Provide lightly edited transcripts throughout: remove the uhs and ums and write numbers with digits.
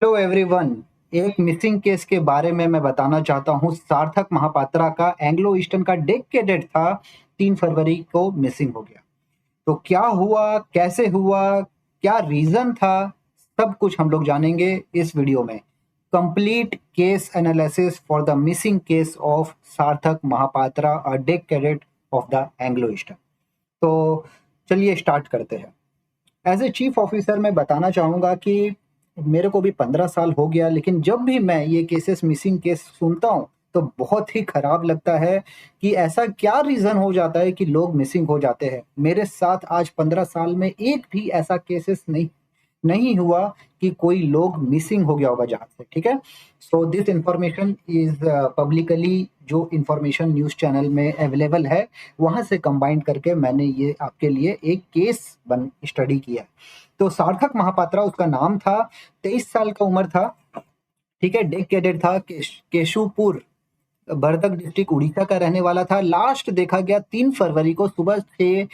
Hello everyone. एक missing case के बारे में मैं बताना चाहता हूँ। सार्थक महापात्रा का एंग्लो ईस्टर्न का डेक कैडेट था, 3 फरवरी को मिसिंग हो गया। तो क्या हुआ, कैसे हुआ, क्या रीजन था, सब कुछ हम लोग जानेंगे इस वीडियो में। Complete case analysis for the missing case of Sarthak Mahapatra, a deck cadet of the Anglo Eastern. तो चलिए स्टार्ट करते हैं। एज ए चीफ ऑफिसर मैं बताना चाहूँगा कि मेरे को भी 15 साल हो गया, लेकिन जब भी मैं ये केसेस, मिसिंग केस सुनता हूँ तो बहुत ही खराब लगता है कि ऐसा क्या रीज़न हो जाता है कि लोग मिसिंग हो जाते हैं। मेरे साथ आज 15 साल में एक भी ऐसा केसेस नहीं नहीं हुआ कि कोई लोग मिसिंग हो गया होगा जहाज से। ठीक है। So this information is publicly, जो इंफॉर्मेशन न्यूज़ चैनल में अवेलेबल है वहां से कंबाइन करके मैंने ये आपके लिए एक केस बन स्टडी किया। तो सार्थक महापात्रा उसका नाम था, 23 साल का उम्र था। ठीक है। डेक कैडेट था, केशुपुर, बर्दक डिस्ट्रिक्ट उड़ीसा का रहने वाला था। लास्ट देखा गया 3 फरवरी को सुबह 6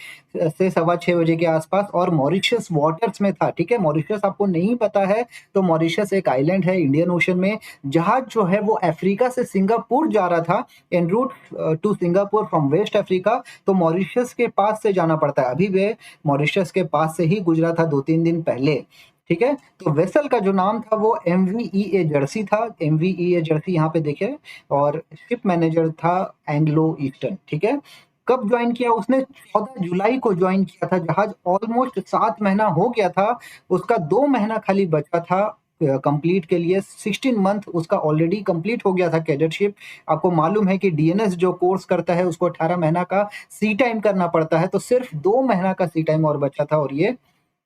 से 6:15 बजे के आसपास, और मॉरिशस वाटर्स में था। ठीक है। मॉरिशस आपको नहीं पता है तो मॉरिशस एक आइलैंड है इंडियन ओशन में। जहाज जो है वो अफ्रीका से सिंगापुर जा रहा था, en route to Singapore from West Africa. तो मॉरिशस के पास से जाना पड़ता है। अभी वे मॉरिशस के पास से ही गुजरा था 2-3 दिन पहले। ठीक है। तो वेसल का जो नाम था वो MVEA जर्सी था। MVEA जर्सी यहाँ पे देखे। और शिप मैनेजर था एंग्लो ईस्टर्न। ठीक है। कब ज्वाइन किया उसने? 14 जुलाई को ज्वाइन किया था। जहाज ऑलमोस्ट 7 महीना हो गया था, उसका 2 महीना खाली बचा था कंप्लीट के लिए। 16 मंथ उसका ऑलरेडी कंप्लीट हो गया था कैडेटशिप। आपको मालूम है कि डीएनएस जो कोर्स करता है उसको 18 महीना का सी टाइम करना पड़ता है, तो सिर्फ 2 महीना का सी टाइम और बचा था और ये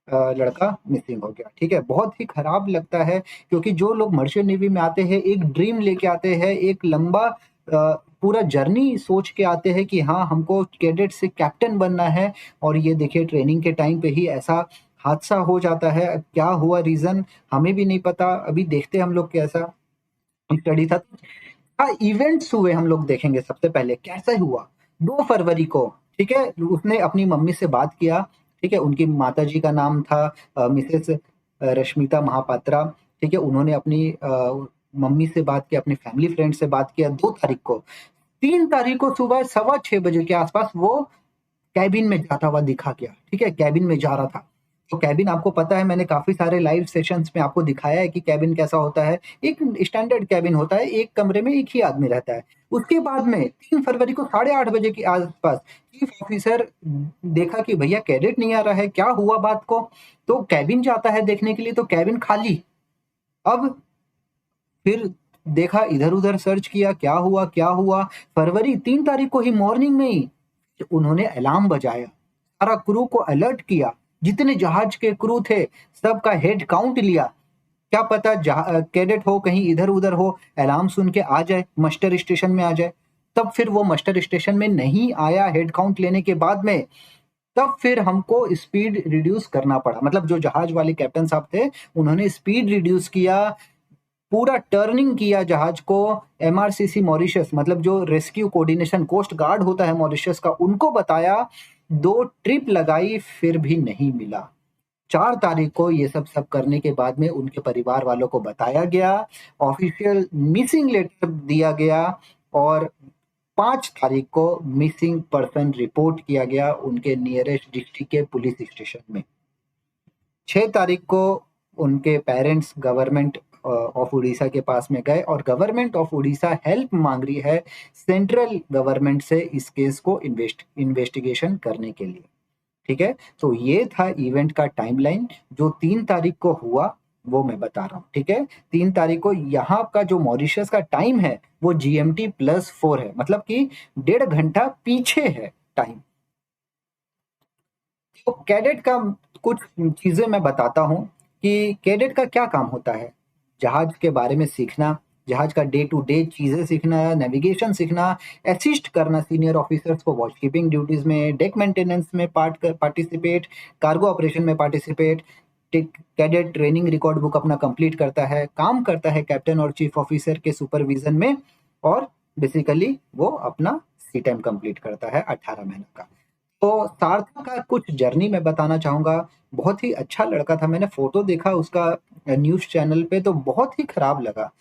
लड़का मिसिंग हो गया। ठीक है। बहुत ही खराब लगता है, क्योंकि जो लोग मर्चेंट नेवी में आते हैं एक ड्रीम लेके आते हैं, एक लंबा पूरा जर्नी सोच के आते हैं कि हाँ हमको कैडेट से कैप्टन बनना है। और ये देखिए ट्रेनिंग के टाइम पे ही ऐसा हादसा हो जाता है। अब क्या हुआ रीजन हमें भी नहीं पता, अभी देखते हैं हम लोग कैसा स्टडी था। हाँ, इवेंट्स हुए हम लोग देखेंगे। सबसे पहले कैसे हुआ? 2 फरवरी को, ठीक है, उसने अपनी मम्मी से बात किया। ठीक है। उनकी माता जी का नाम था मिसेस रश्मिता महापात्रा। ठीक है। उन्होंने अपनी मम्मी से बात की, अपने फैमिली फ्रेंड से बात किया 2 तारीख को। 3 तारीख को सुबह 6:15 बजे के आसपास वो कैबिन में जाता हुआ दिखा गया। ठीक है। कैबिन में जा रहा था। तो कैबिन आपको पता है, मैंने काफी सारे लाइव सेशंस में आपको दिखाया है कि कैबिन कैसा होता है। एक स्टैंडर्ड कैबिन होता है, एक कमरे में एक ही आदमी रहता है। उसके बाद में 3 फरवरी को 8:30 बजे के आसपास चीफ ऑफिसर देखा कि भैया कैडेट नहीं आ रहा है, क्या हुआ बात को। तो कैबिन जाता है देखने के लिए, तो कैबिन खाली। अब फिर देखा, इधर उधर सर्च किया, क्या हुआ क्या हुआ। फरवरी 3 तारीख को ही मॉर्निंग में ही उन्होंने अलार्म बजाया, सारा क्रू को अलर्ट किया। जितने जहाज के क्रू थे सबका हेड काउंट लिया। क्या पता कैडेट हो कहीं इधर उधर हो, अलार्म सुन के आ जाए, मस्टर स्टेशन में आ जाए। तब फिर वो मस्टर स्टेशन में नहीं आया हेड काउंट लेने के बाद में। तब फिर हमको स्पीड रिड्यूस करना पड़ा, मतलब जो जहाज वाले कैप्टन साहब थे उन्होंने स्पीड रिड्यूस किया, पूरा टर्निंग किया जहाज को। MRCC मॉरिशस, मतलब जो रेस्क्यू कोऑर्डिनेशन कोस्ट गार्ड होता है मॉरिशस का, उनको बताया। 2 ट्रिप लगाई फिर भी नहीं मिला। 4 तारीख को ये सब करने के बाद में उनके परिवार वालों को बताया गया, ऑफिशियल मिसिंग लेटर दिया गया, और 5 तारीख को मिसिंग पर्सन रिपोर्ट किया गया उनके नियरेस्ट डिस्ट्रिक्ट के पुलिस स्टेशन में। 6 तारीख को उनके पेरेंट्स गवर्नमेंट ऑफ उड़ीसा के पास में गए, और गवर्नमेंट ऑफ उड़ीसा हेल्प मांग रही है सेंट्रल गवर्नमेंट से इस केस को इन्वेस्टिगेशन करने के लिए। ठीक है। तो ये था इवेंट का टाइमलाइन। जो 3 तारीख को हुआ वो मैं बता रहा हूँ। ठीक है। 3 तारीख को यहाँ का जो मॉरिशस का टाइम है वो GMT+4 है, मतलब कि 1.5 घंटा पीछे है टाइम। तो कैडेट का कुछ चीजें मैं बताता हूँ कि कैडेट का क्या काम होता है। जहाज के बारे में सीखना, जहाज का डे टू डे चीजें सीखना, नेविगेशन सीखना, असिस्ट करना सीनियर ऑफिसर्स को वॉच कीपिंग ड्यूटीज में, डेक मेंटेनेंस में पार्टिसिपेट, कार्गो ऑपरेशन में participate. Cadet training record book अपना कंप्लीट करता है, काम करता है कैप्टन और चीफ ऑफिसर के सुपरविजन में, और बेसिकली वो अपना सी टाइम कंप्लीट करता है 18 महीने का। तो सार्थक का कुछ जर्नी मैं बताना चाहूँगा। बहुत ही अच्छा लड़का था, मैंने फ़ोटो देखा उसका न्यूज़ चैनल पे तो बहुत ही खराब लगा।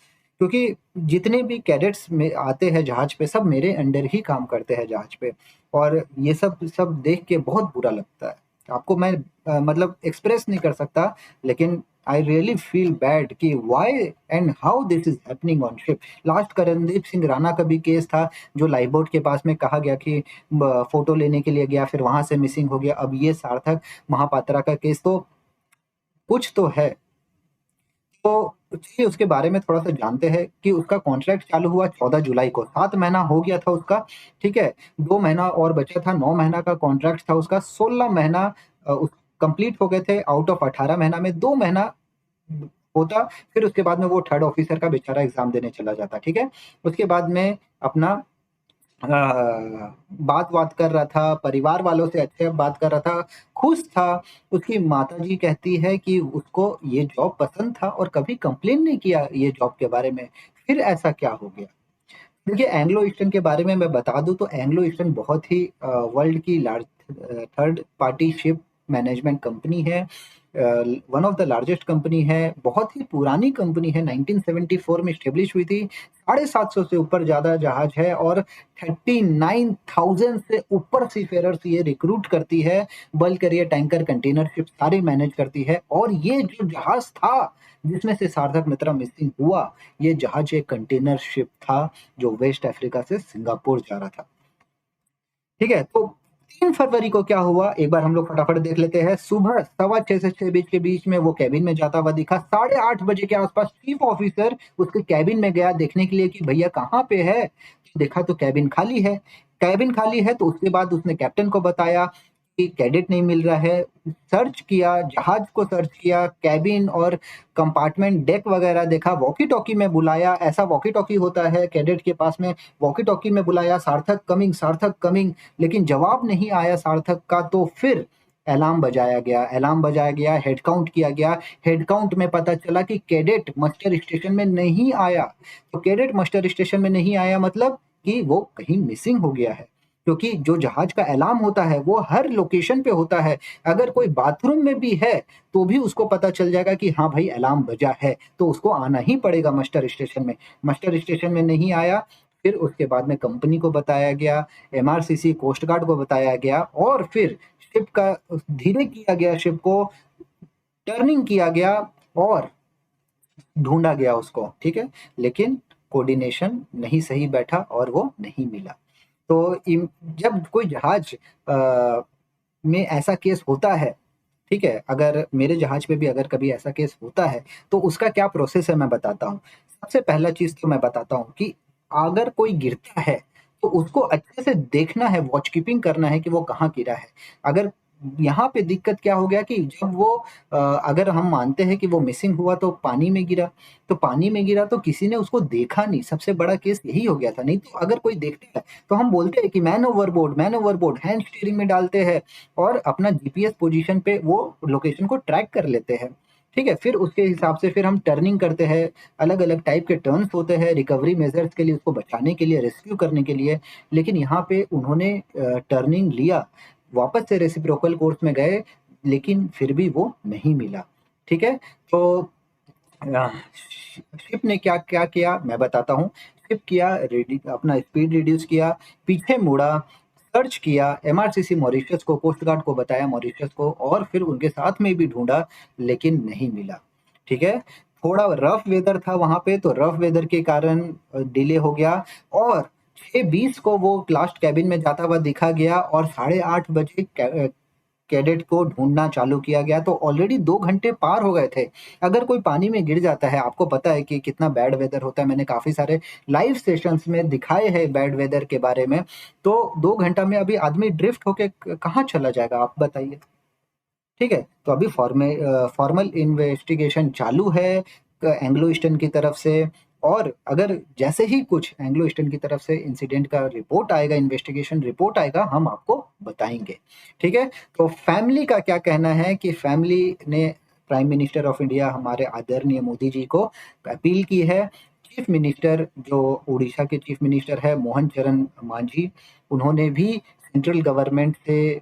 क्योंकि जितने भी कैडेट्स में आते हैं जहाज पे सब मेरे अंडर ही काम करते हैं जहाज पे और ये सब सब देख के बहुत बुरा लगता है। आपको मैं मतलब एक्सप्रेस नहीं कर सकता लेकिन आई रियली फील बैड कि why and how this is happening on ship. Last Karandeep Singh Rana का भी केस था जो लाइफ बोट के पास में कहा गया कि फ़ोटो लेने के लिए गया, फिर वहाँ से मिसिंग हो गया। अब ये सार्थक महापात्रा का केस तो कुछ तो है। तो चलिए उसके बारे में थोड़ा-सा जानते हैं कि उसका कॉन्ट्रैक्ट चालू हुआ 14 जुलाई को, 7 महीना हो गया था उसका, ठीक है? 2 महीना और बचा था, 9 महीना का कॉन्ट्रैक्ट था उसका, 16 महीना उस कंप्लीट हो गए थे आउट ऑफ 18 महीना में 2 महीना होता, फिर उसके बाद में वो थर्ड ऑफिसर का बेचारा एग्ज़ाम देने चला जाता, ठीक है? उसके बाद में अपना बात-वात कर रहा था, परिवार वालों से अच्छे बात कर रहा था, खुश था। उसकी माताजी कहती है कि उसको ये जॉब पसंद था और कभी कंप्लेन नहीं किया ये जॉब के बारे में। फिर ऐसा क्या हो गया? देखिए एंग्लो ईस्टर्न के बारे में मैं बता दूँ तो एंग्लो ईस्टर्न बहुत ही वर्ल्ड की third party ship management company है। One of the largest company है, बहुत ही पुरानी कंपनी है, 1974 में एस्टेब्लिश हुई थी। 750 से ऊपर ज़्यादा जहाज है और 39,000 से ऊपर सीफेरर्स ये रिक्रूट करती है। Bulk career, tanker, container ship सारे मैनेज करती है और ये जो जहाज था, जिसमें से सार्थक मित्रा मिसिंग हुआ, ये जहाज एक कंटेनर शिप था जो वेस्ट अफ्रीका से सिंगापुर जा रहा था। ठीक है? तो 3 फरवरी को क्या हुआ, एक बार हम लोग फटाफट देख लेते हैं। सुबह सवा 6 से 6 बीच के बीच में वो केबिन में जाता हुआ दिखा। 8:30 बजे के आस-पास चीफ ऑफिसर उसके केबिन में गया देखने के लिए कि भैया कहाँ पे है? देखा तो केबिन खाली है। केबिन खाली है तो उसके बाद उसने कैप्टन को बताया कि कैडेट नहीं मिल रहा है। सर्च किया, जहाज को सर्च किया, केबिन और कंपार्टमेंट डेक वगैरह देखा, वॉकी-टॉकी में बुलाया, ऐसा वॉकी-टॉकी होता है कैडेट के पास में, वॉकी-टॉकी में बुलाया सार्थक कमिंग लेकिन जवाब नहीं आया सार्थक का तो फिर अलार्म बजाया गया, हेड काउंट किया गया, हेड काउंट में पता चला कि कैडेट मस्टर स्टेशन में नहीं आया। तो कैडेट मस्टर स्टेशन में नहीं आया मतलब कि वो कहीं मिसिंग हो गया है। क्योंकि जो जहाज का अलार्म होता है वो हर लोकेशन पे होता है। अगर कोई बाथरूम में भी है, तो भी उसको पता चल जाएगा कि हाँ भाई अलार्म बजा है, तो उसको आना ही पड़ेगा मस्टर स्टेशन में। मस्टर स्टेशन में नहीं आया, फिर उसके बाद में कंपनी को बताया गया, एमआरसीसी, कोस्ट गार्ड को बताया गया और फिर शिप का धीरे किया गया शिप को, टर्निंग किया गया और ढूँढा गया उसको, ठीक है? लेकिन कोऑर्डिनेशन नहीं सही बैठा और वो नहीं मिला। तो इम जब कोई जहाज में ऐसा केस होता है, ठीक है? अगर मेरे जहाज में भी अगर कभी ऐसा केस होता है, तो उसका क्या प्रोसेस है मैं बताता हूँ। सबसे पहला चीज़ तो मैं बताता हूँ कि अगर कोई गिरता है, तो उसको अच्छे से देखना है, वॉच कीपिंग करना है कि वो कहाँ गिरा है। अगर यहाँ पे दिक्कत क्या हो गया कि जब वो अगर हम मानते हैं कि वो मिसिंग हुआ तो पानी में गिरा, तो पानी में गिरा तो किसी ने उसको देखा नहीं, सबसे बड़ा केस यही हो गया था। नहीं तो अगर कोई देखता है, तो हम बोलते हैं कि मैन ओवरबोर्ड, हैंड स्टीयरिंग में डालते हैं और अपना जीपीएस पोजीशन पे वो लोकेशन को ट्रैक कर लेते हैं। ठीक है? फिर उसके हिसाब से फिर हम टर्निंग करते हैं, अलग-अलग टाइप के टर्न्स होते हैं रिकवरी मेजर्स के लिए, उसको बचाने के लिए, रेस्क्यू करने के लिए। लेकिन यहाँ पे उन्होंने टर्निंग लिया, वापस से रेसिप्रोकल कोर्स में गए, लेकिन फिर भी वो नहीं मिला। ठीक है? तो अ, शिप ने क्या-क्या किया मैं बताता हूँ। शिप किया रेडी अपना स्पीड रिड्यूस किया, पीछे मुड़ा, सर्च किया, एमआरसीसी मॉरिशस को, कोस्ट गार्ड को बताया मॉरिशस को और फिर उनके साथ में भी ढूँढा, लेकिन नहीं मिला। ठीक है? थोड़ा रफ वेदर था वहाँ पे, तो रफ वेदर के कारण डिले हो गया और 6:20 को वो लास्ट केबिन में जाता हुआ दिखा गया और 8:30 बजे कैडेट को ढूँढना चालू किया गया, तो ऑलरेडी 2 घंटे पार हो गए थे। अगर कोई पानी में गिर जाता है, आपको पता है कि कितना बैड वेदर होता है, मैंने काफ़ी सारे लाइव सेशंस में दिखाए हैं बैड वेदर के बारे में, तो 2 घंटा में अभी आदमी ड्रिफ्ट होके कहाँ चला जाएगा, आप बताइए? ठीक है? तो अभी फॉर्मल इन्वेस्टिगेशन चालू है एंग्लो ईस्टर्न की तरफ से और अगर जैसे ही कुछ एंग्लो ईस्टर्न की तरफ से इंसिडेंट का रिपोर्ट आएगा, इन्वेस्टिगेशन रिपोर्ट आएगा, हम आपको बताएँगे। ठीक है? तो फैमिली का क्या कहना है कि फैमिली ने प्राइम मिनिस्टर ऑफ इंडिया हमारे आदरणीय मोदी जी को अपील की है। चीफ मिनिस्टर जो उड़ीसा के चीफ मिनिस्टर है मोहन चरण मांझी, उन्होंने भी सेंट्रल गवर्नमेंट से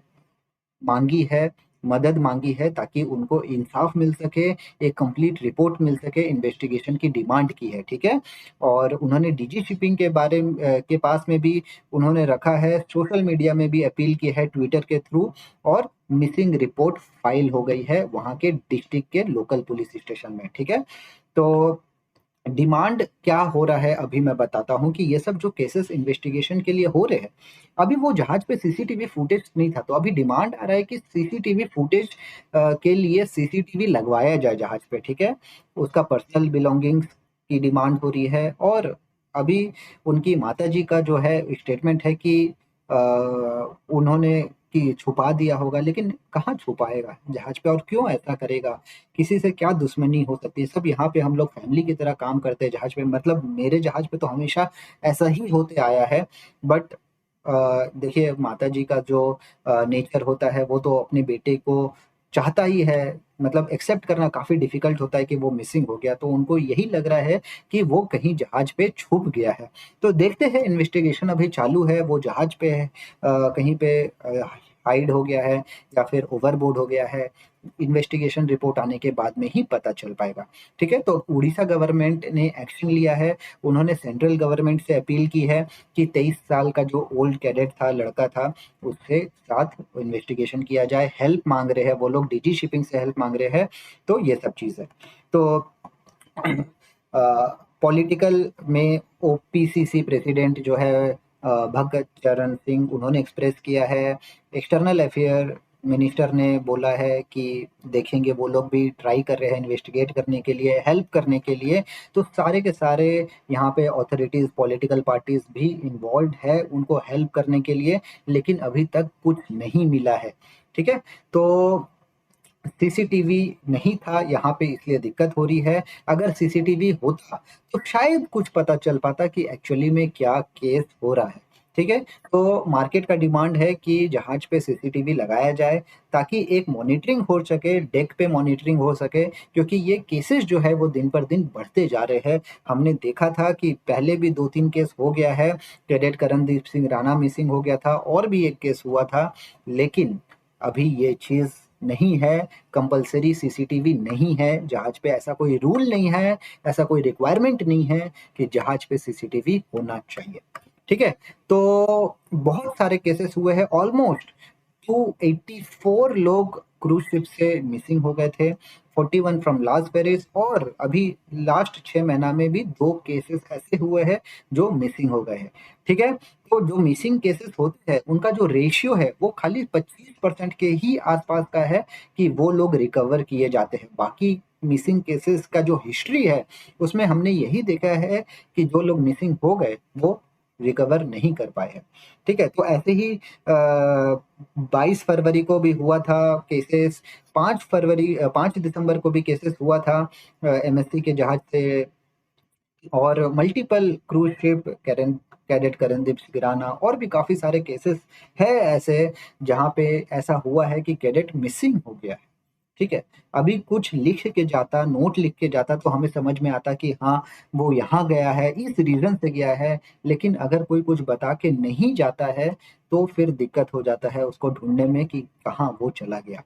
मांगी है, मदद मांगी है ताकि उनको इंसाफ मिल सके, एक कंप्लीट रिपोर्ट मिल सके, इन्वेस्टिगेशन की डिमांड की है, ठीक है। और उन्होंने डीजी शिपिंग के के पास में भी उन्होंने रखा है, सोशल मीडिया में भी अपील की है ट्विटर के थ्रू, और मिसिंग रिपोर्ट फाइल हो गई है वहाँ के डिस्ट्रिक्ट के लोकल पुलिस स्टेशन में, ठीक है। तो डिमांड क्या हो रहा है अभी मैं बताता हूँ कि ये सब जो केसेस इन्वेस्टिगेशन के लिए हो रहे हैं, अभी वो जहाज पे सीसीटीवी फुटेज नहीं था, तो अभी डिमांड आ रहा है कि सीसीटीवी फुटेज के लिए सीसीटीवी लगवाया जाए जहाज पे, ठीक है। उसका पर्सनल बिलोंगिंग्स की डिमांड हो रही है, और अभी उनकी माताजी का जो है स्टेटमेंट है कि उन्होंने कि छुपा दिया होगा, लेकिन कहाँ छुपाएगा जहाज पे, और क्यों ऐसा करेगा, किसी से क्या दुश्मनी हो सकती है। सब यहाँ पे हम लोग फैमिली की तरह काम करते हैं जहाज पे, मतलब मेरे जहाज पे तो हमेशा ऐसा ही होते आया है। बट देखिए माता जी का जो नेचर होता है वो तो अपने बेटे को चाहता ही है, मतलब एक्सेप्ट करना काफी डिफिकल्ट होता है कि वो मिसिंग हो गया, तो उनको यही लग रहा है कि वो कहीं जहाज पे छुप गया है। तो देखते हैं, इन्वेस्टिगेशन अभी चालू है, वो जहाज पे है, कहीं पे हाइड हो गया है या फिर ओवरबोर्ड हो गया है, इन्वेस्टिगेशन रिपोर्ट आने के बाद में ही पता चल पाएगा, ठीक है। तो उड़ीसा गवर्नमेंट ने एक्शन लिया है, उन्होंने सेंट्रल गवर्नमेंट से अपील की है कि 23 साल का जो ओल्ड कैडेट था, लड़का था, उससे साथ इन्वेस्टिगेशन किया जाए। हेल्प मांग रहे हैं वो लोग, डीजी शिपिंग से हेल्प मांग रहे हैं, तो ये सब चीज़ है। तो पॉलिटिकल में ओपीसीसी प्रेसिडेंट जो है भगत चरण सिंह, उन्होंने एक्सप्रेस किया है। एक्सटर्नल अफेयर मिनिस्टर ने बोला है कि देखेंगे, वो लोग भी ट्राई कर रहे हैं इन्वेस्टिगेट करने के लिए, हेल्प करने के लिए। तो सारे के सारे यहाँ पे अथॉरिटीज़, पॉलिटिकल पार्टीज भी इन्वॉल्व है उनको हेल्प करने के लिए, लेकिन अभी तक कुछ नहीं मिला है, ठीक है। तो सीसीटीवी नहीं था यहाँ पे, इसलिए दिक्कत हो रही है। अगर सीसीटीवी होता तो शायद कुछ पता चल पाता कि एक्चुअली में क्या केस हो रहा है, ठीक है। तो मार्केट का डिमांड है कि जहाज पे सीसीटीवी लगाया जाए ताकि एक मॉनिटरिंग हो सके, डेक पे मॉनिटरिंग हो सके, क्योंकि ये केसेस जो है वो दिन पर दिन बढ़ते जा रहे हैं। हमने देखा था कि पहले भी 2-3 केस हो गया है, कैडेट करणदीप सिंह राणा मिसिंग हो गया था, और भी एक केस हुआ था, लेकिन अभी ये चीज़ नहीं है, कंपल्सरी सीसीटीवी नहीं है जहाज पे, ऐसा कोई रूल नहीं है, ऐसा कोई रिक्वायरमेंट नहीं है कि जहाज पे सीसीटीवी होना चाहिए, ठीक है। तो बहुत सारे केसेस हुए हैं, ऑलमोस्ट 284 लोग क्रूज शिप से मिसिंग हो गए थे, 41 फ्रॉम लास पेरिस, और अभी लास्ट 6 महीना में भी 2 केसेस ऐसे हुए हैं जो मिसिंग हो गए हैं, ठीक है। तो जो मिसिंग केसेस होते हैं उनका जो रेशियो है वो खाली 25% के ही आसपास का है कि वो लोग रिकवर किए जाते हैं। बाकी मिसिंग केसेस का जो हिस्ट्री है उसमें हमने यही देखा है कि जो लोग मिसिंग हो गए वो रिकवर नहीं कर पाए हैं, ठीक है। तो ऐसे ही 22 फरवरी को भी हुआ था केसेस, 5 दिसंबर को भी केसेस हुआ था एमएससी के जहाज से, और multiple cruise ship cadet Karandeep Singh, और भी काफी सारे केसेस है ऐसे जहां पे ऐसा हुआ है कि कैडेट मिसिंग हो गया है, ठीक है। अभी कुछ लिख के जाता, नोट लिख के जाता, तो हमें समझ में आता कि हाँ वो यहाँ गया है, इस रीजन से गया है, लेकिन अगर कोई कुछ बता के नहीं जाता है तो फिर दिक्कत हो जाता है उसको ढूंढने में कि कहाँ वो चला गया,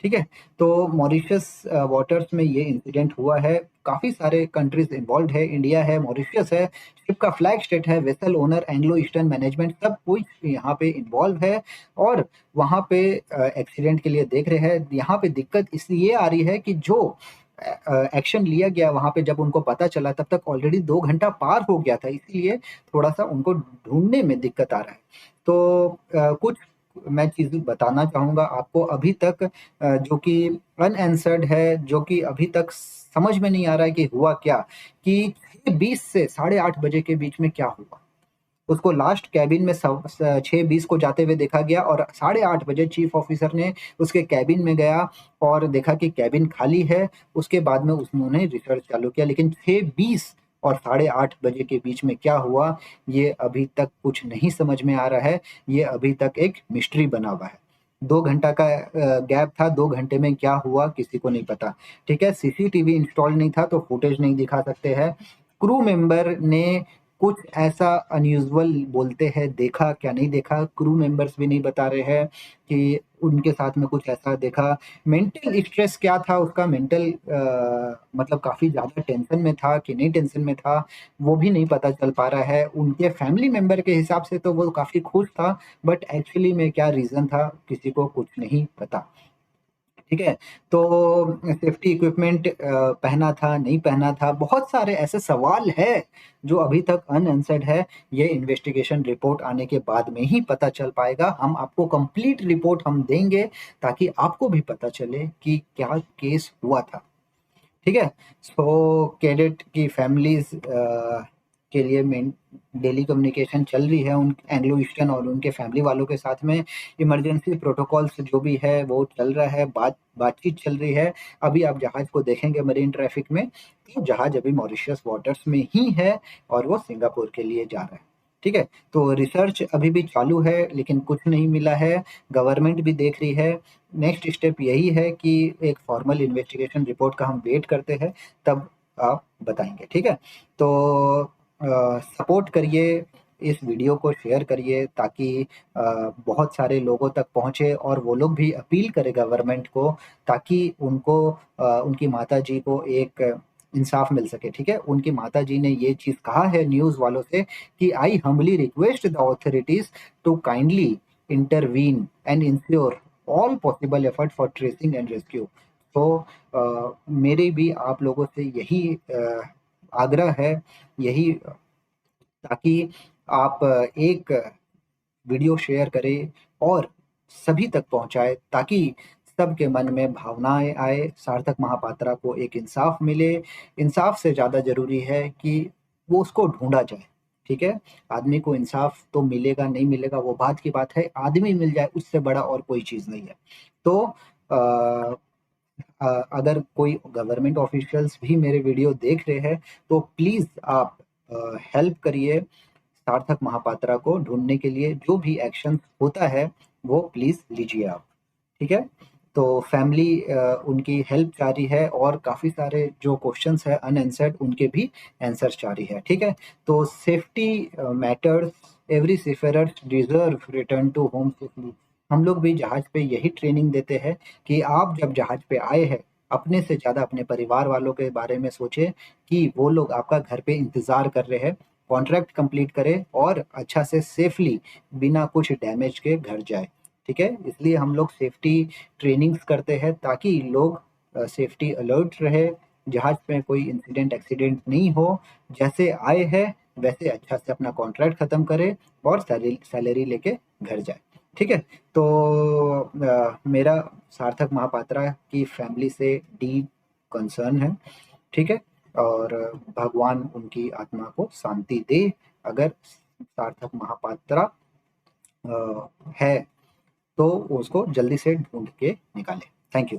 ठीक है। तो मॉरिशस वाटर्स में ये इंसिडेंट हुआ है, काफी सारे कंट्रीज इन्वॉल्व है, इंडिया है, मॉरिशस है, शिप का फ्लैग स्टेट है, vessel owner Anglo eastern management, सब कोई यहाँ पे इन्वॉल्व है, और वहाँ पे एक्सीडेंट के लिए देख रहे हैं। यहाँ पे दिक्कत इसलिए आ रही है कि जो एक्शन लिया गया वहाँ पे, जब उनको पता चला तब तक ऑलरेडी 2 घंटा पार हो गया था, इसीलिए थोड़ा सा उनको ढूंढने में दिक्कत आ रहा है। तो कुछ मैं चीज़ें बताना चाहूँगा आपको अभी तक, जो कि अनआंसर्ड है, जो कि अभी तक समझ में नहीं आ रहा है कि हुआ क्या, कि 6:20 से 8:30 बजे के बीच में क्या हुआ। उसको लास्ट कैबिन में 6:20 को जाते हुए देखा गया, और 8:30 बजे चीफ ऑफिसर ने उसके कैबिन में गया और देखा कि कैबिन खाली है। उसके बाद में उन्होंने रिसर्च चालू किया, लेकिन 6:20 और 8:30 बजे के बीच में क्या हुआ ये अभी तक कुछ नहीं समझ में आ रहा है। ये अभी तक एक मिस्ट्री बना हुआ है। 2 घंटा का गैप था, 2 घंटे में क्या हुआ किसी को नहीं पता, ठीक है। सीसीटीवी इंस्टॉल नहीं था तो फुटेज नहीं दिखा सकते हैं। क्रू मेंबर ने कुछ ऐसा अनयूजुअल बोलते हैं, देखा क्या नहीं देखा, क्रू मेंबर्स भी नहीं बता रहे हैं कि उनके साथ में कुछ ऐसा देखा। मेंटल स्ट्रेस क्या था उसका, मेंटल मतलब काफ़ी ज़्यादा टेंशन में था कि नहीं टेंशन में था, वो भी नहीं पता चल पा रहा है। उनके फैमिली मेंबर के हिसाब से तो वो काफ़ी खुश था, बट एक्चुअली में क्या रीज़न था, किसी को कुछ नहीं पता। ठीक है? तो सेफ्टी इक्विपमेंट पहना था, नहीं पहना था, बहुत सारे ऐसे सवाल हैं, जो अभी तक अनआंसर्ड है। ये इन्वेस्टिगेशन रिपोर्ट आने के बाद में ही पता चल पाएगा। हम आपको कंप्लीट रिपोर्ट हम देंगे, ताकि आपको भी पता चले कि क्या केस हुआ था। ठीक है? सो कैडेट की फैमिलीज़ के लिए मेन डेली कम्युनिकेशन चल रही है उन एंग्लो ईस्टर्न और उनके फैमिली वालों के साथ में। इमरजेंसी प्रोटोकॉल्स जो भी है वो चल रहा है, बातचीत चल रही है। अभी आप जहाज़ को देखेंगे मरीन ट्रैफिक में, तो जहाज़ अभी मॉरिशस वाटर्स में ही है और वो सिंगापुर के लिए जा रहा है। ठीक है? तो रिसर्च अभी भी चालू है, लेकिन कुछ नहीं मिला है। गवर्नमेंट भी देख रही है। नेक्स्ट स्टेप यही है कि एक फॉर्मल इन्वेस्टिगेशन रिपोर्ट का हम वेट करते हैं, तब आप बताएँगे। ठीक है? तो सपोर्ट करिए, इस वीडियो को शेयर करिए, ताकि बहुत सारे लोगों तक पहुँचे और वो लोग भी अपील करें गवर्नमेंट को, ताकि उनको उनकी माताजी को एक इंसाफ मिल सके। ठीक है? उनकी माताजी ने ये चीज़ कहा है न्यूज़ वालों से कि I humbly request the authorities to kindly intervene and ensure all possible effort for tracing and rescue. तो मेरे भी आप लोगों से यही आग्रह है, यही, ताकि आप एक वीडियो शेयर करें और सभी तक पहुंचाएं, ताकि सबके मन में भावनाएं आए, सार्थक महापात्रा को एक इंसाफ मिले। इंसाफ से ज़्यादा ज़रूरी है कि वो उसको ढूंढा जाए। ठीक है? आदमी को इंसाफ तो मिलेगा नहीं मिलेगा वो बात की बात है, आदमी मिल जाए उससे बड़ा और कोई चीज़ नहीं है। तो अ, अगर कोई गवर्नमेंट ऑफिशियल्स भी मेरे वीडियो देख रहे हैं, तो प्लीज़ आप हेल्प करिए सार्थक महापात्रा को ढूंढने के लिए। जो भी एक्शन होता है वो प्लीज़ लीजिए आप। ठीक है? तो फैमिली उनकी हेल्प चाह रही है, और काफ़ी सारे जो क्वेश्चंस है अनआंसर्ड उनके भी आंसर्स चाह रही है। ठीक है? तो safety matters, every seafarer deserve return to home safely. हम लोग भी जहाज पे यही ट्रेनिंग देते हैं कि आप जब जहाज पे आए हैं, अपने से ज़्यादा अपने परिवार वालों के बारे में सोचें, कि वो लोग आपका घर पे इंतज़ार कर रहे हैं। कॉन्ट्रैक्ट कंप्लीट करें और अच्छा से सेफली, बिना कुछ डैमेज के घर जाए। ठीक है? इसलिए हम लोग सेफ्टी ट्रेनिंग्स करते हैं, ताकि लोग सेफ्टी अलर्ट रहे, जहाज में कोई इंसिडेंट एक्सीडेंट नहीं हो। जैसे आए हैं वैसे अच्छा से अपना कॉन्ट्रैक्ट खत्म करे और सैलरी लेके घर जाए। ठीक है? तो मेरा सार्थक महापात्रा की फैमिली से डीप कंसर्न है। ठीक है? और भगवान उनकी आत्मा को शांति दे। अगर सार्थक महापात्रा है, तो उसको जल्दी से ढूंढ के निकालें। Thank you.